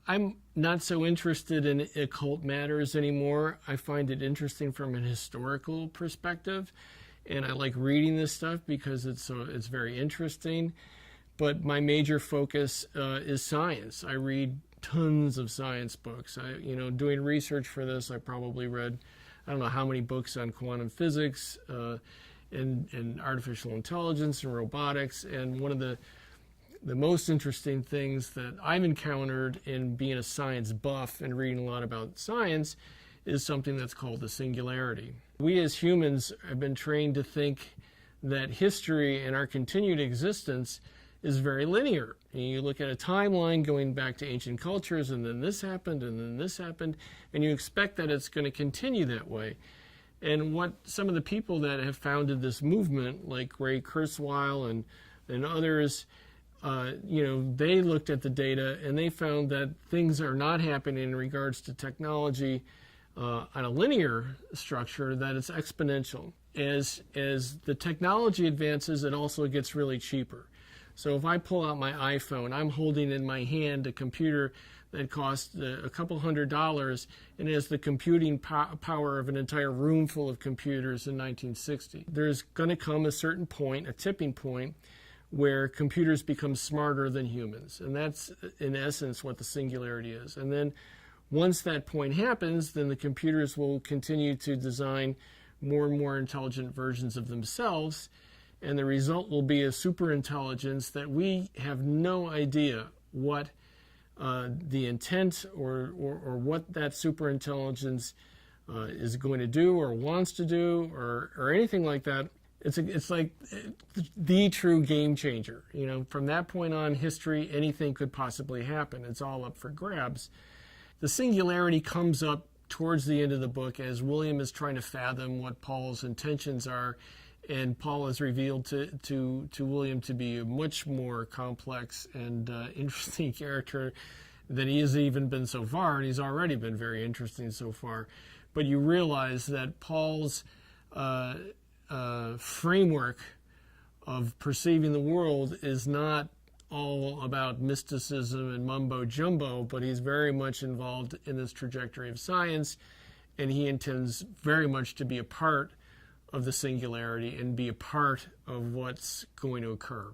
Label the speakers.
Speaker 1: I'm not so interested in occult matters anymore. I find it interesting from an historical perspective, and I like reading this stuff because it's very interesting. But my major focus is science. I read tons of science books. Doing research for this, I probably read, I don't know how many books on quantum physics and artificial intelligence and robotics. And one of the most interesting things that I've encountered in being a science buff and reading a lot about science is something that's called the singularity. We as humans have been trained to think that history and our continued existence is very linear. And you look at a timeline going back to ancient cultures, and then this happened, and then this happened, and you expect that it's going to continue that way. And what some of the people that have founded this movement, like Ray Kurzweil and others, they looked at the data and they found that things are not happening in regards to technology on a linear structure, that it's exponential. As the technology advances, it also gets really cheaper. So if I pull out my iPhone, I'm holding in my hand a computer that costs a couple $100 and has the computing power of an entire room full of computers in 1960. There's going to come a certain point, a tipping point, where computers become smarter than humans. And that's, in essence, what the singularity is. And then once that point happens, then the computers will continue to design more and more intelligent versions of themselves. And the result will be a superintelligence that we have no idea what the intent or what that superintelligence is going to do or wants to do or anything like that. It's like the true game changer. From that point on, history, anything could possibly happen. It's all up for grabs. The singularity comes up towards the end of the book as William is trying to fathom what Paul's intentions are, and Paul is revealed to William to be a much more complex and interesting character than he has even been so far, and he's already been very interesting so far. But you realize that Paul's framework of perceiving the world is not all about mysticism and mumbo jumbo, but he's very much involved in this trajectory of science, and he intends very much to be a part of the singularity and be a part of what's going to occur.